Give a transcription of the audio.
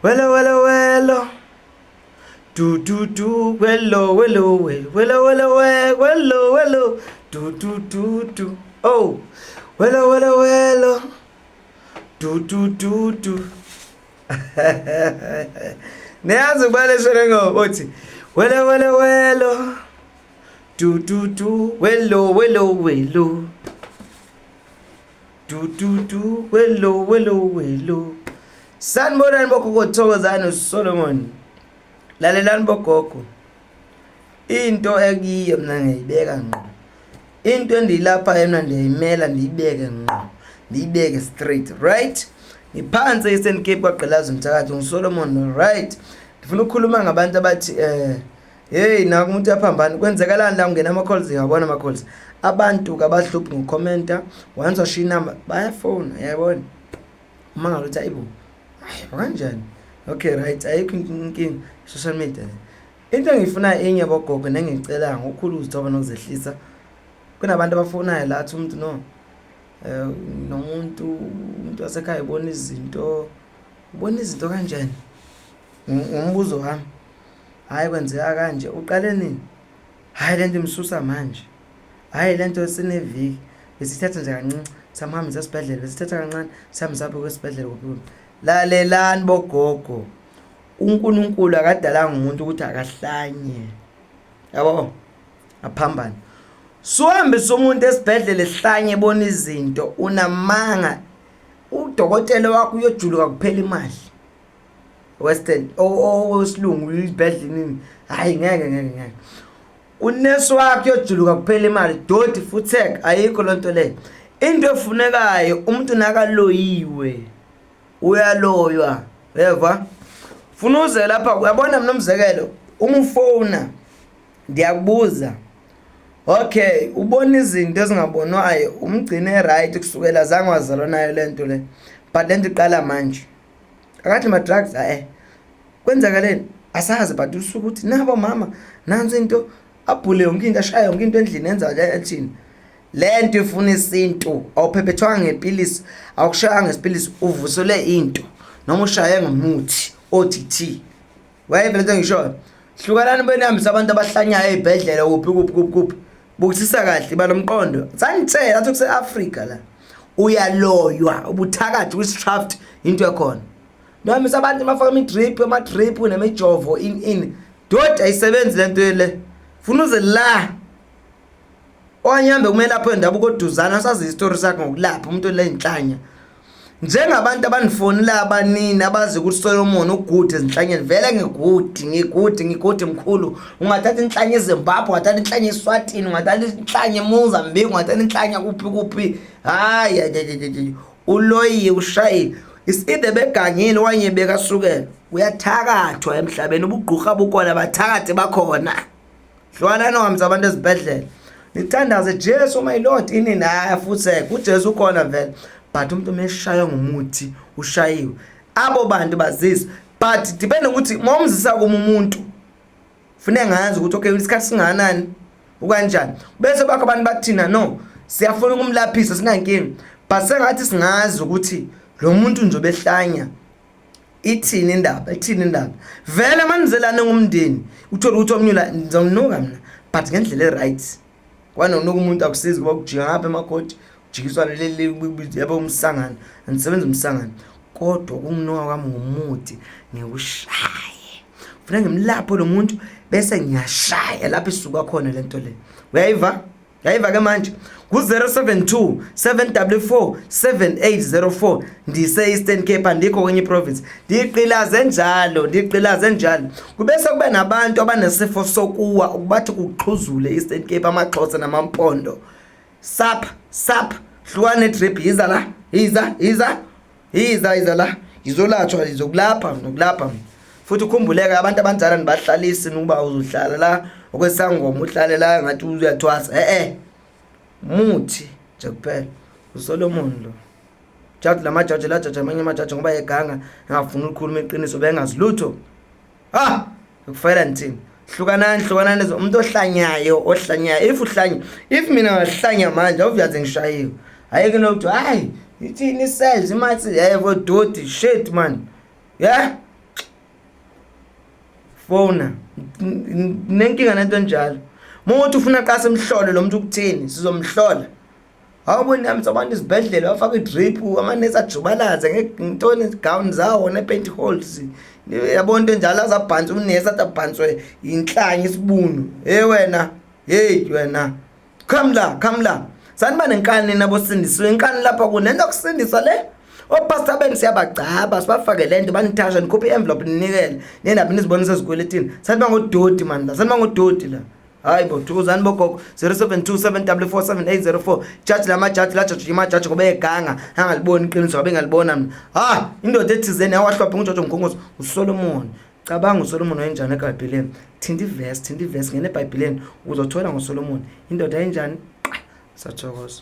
Wello. Do. Wello. Wello. Do. Oh. Wello. Do. Niyazi ubaleshele ngokuthi wello. Do. Wello. Do. Wello. Sanibonani bogogo Thokozani uSolomon. Lalelani bogogo. Into ekiyo mina ngiyibeka ngqo. Into endilapha yena ndiyimela ndiyibeke ngqo. Ndiyibeke straight, right? Ngiphansi eStern Cape kwaGqalaza Mthakathi nguSolomon, right? Ndifuna ukukhuluma ngabantu abathi hey naku umuntu yaphambana kwenzekalani la ungena ama calls ngiyabona ama calls. Abantu kabahluphi ngokukhomenta, once washiya number bayafona, yayibona. Uma ngaluthi ayibo. Kanjani? Okay, right. Ayikho inkinga social media. Into engifuna enye bogogo nengicela ngokukhulu uzithoba nokuzehlisa. Kunabantu abafonayo la athi umuntu no nomuntu wasekhaya ubona izinto kanjani? Umbuzo wami. Hayi kwenzeka kanje. Uqale nini? Hayi lento imsusa manje. Hayi lento sineviki. Besithatha nje kancinci samhambisa esibhedlela. Besithatha kancane samhambisa kwesibhedlela kuphi. Lalelani bogogo. uNkulunkulu akadalanga umuntu ukuthi akahlanye. Yabo? Aphambane. Suhambisa umuntu esibhedlela ehlanye ebona izinto unamanga. Udokotela wakho uyojuluka kuphela imali. Western osilungu isibhedlela hayi ngeke. Unesi wakho uyojuluka kuphela imali. Doti futhek ayikho lonto le. Into efunekayo umuntu nakaloyiwe. Uyaloywa. Yeva? Funa uze lapha uyabona mina umzekelo umfona ndiyakubuza. Okay, ubona izinto ezingabonwayo umgcine right kusukela zange wazalwa nayo lento le. But lento iqala manje. Akathi ma drugs kwenzakaleni asazi but usuku uthi nabo mama nansi into abhule yonke into ashaya yonke into endlini yenza ethini. Lento ifuna isintu awuphephethwanga ngepilisi awukushaya ngesipilisi uvusele into noma ushaye ngomuthi OTT. Wayibe lento ngisho hlukanani benihambisa abantu abahlanyayo ezibhedlela kuphi bukusisa kahle balomqondo sanitshela athi kuse Africa la uyaloywa ubuthakathi kwistraft into ekhona noma abantu bafaka ama-drip nemijovo in dodi ayisebenzi lento le funa uze la onyambe kumele lapho endabuko oduzana asazi istory sakhe ngokulapha umuntu le inhlanya njengabantu abanifonela abanini abazi ukuthi Solomon ugude ezinhlanyeni vele ngigude mkhulu ungathatha inhlanya eZimbabwe ungathatha inhlanya eSwatini ungathatha inhlanya eMozambique ungathatha inhlanya kuphi hayi uloyi ushayi iside begangile wanye bekasukela uyathakathwa emhlabeni ubugqurha bukhona bathakathe bakhona hlwana nohamza abantu ezibhedlela nithandaze Jesu my Lord ini naye futhi uJesu ukhona vele but umuntu umeshaya ngomuthi ushayiwe abo bantu bazisa but depende ukuthi momzisa komuntu ufune ngazi ukuthi okay isikhathi singanani ukanjani bese bakho abantu bathina no siyafuna ukumlaphisa sinankingi but sengathi singazi ukuthi lo muntu nje obehlanya ithini indaba vele manzelane ngumndeni uthola ukuthi omnyula ngizomnuka mina but ngendlela eright kwana umuntu akusizi kuba kujika ngapha emakhoti jikiswa leli yabo umsangano anisebenza umsangano kodwa kunginuka kwami ngomuthi ngikushaye ufuna ngimlapho lo muntu bese ngiyashaya lapho isuka khona lento le uyayiva ke manje ku-072 744 7804 ndise Eastern Cape andikho kwenye province ndiqilaze njalo kubese kube nabantu abanesifo sokuwa ukubathi kuqhuzule Eastern Cape amaXhosa namampondo sap hlukane drip yiza la izolatshwa nokulapha futhi ukhumbuleke abantu abanjalo nibahlalisi ukuba uzohlala la okwesangoma uhlale la ngathi uyathwasa muthi nje kuphela uSolomon lo jaji lamajaji la jaji amanye amajaji ngoba eganga engafuna ukukhuluma iqiniso bengazilutho ukufayela nthini hlukanani lezo umuntu ohlanyayo if mina ngahlanya manje awuyaze ngishayiwe ayike nokuthi hayi ithini cells imathi yebo doti shit man yeah fowuna nenkinga nento njalo. Muthi ufuna xa simhlole lo muntu ukuthini sizomhlola. Awuboni nami abantu isibhedlela bafaka idrip amanesi ajubalaze ngentoni gown zawo nepaint holes. Yabona into njalo azabhantswa unesi atabhantswe inhlanya isibunu. Wena, wena. Come la. Saniba nenkani nabo sindiswe inkani lapha kunento kusindisa le. Opastor beni siyabagcaba sibafake lento banithasha nikhuphe envelope ninikele. Nendaba nizibonisa ezikweletini. Saniba ngodoti man la. Saniba ngodoti la. Hayi bo thuzani bogogo 0727447804 judge la judge judge ngoba eganga angaliboni iqiniso ngabe ngalibona mina indoda ethizeni yawahlophe nguJojo Mgongozi uSolomon. Cabanga uSolomon wayenjani eBhayibhelini. Thinta iverse ngene eBhayibhelini uzothola ngoSolomon indoda enjani. Sathokoza.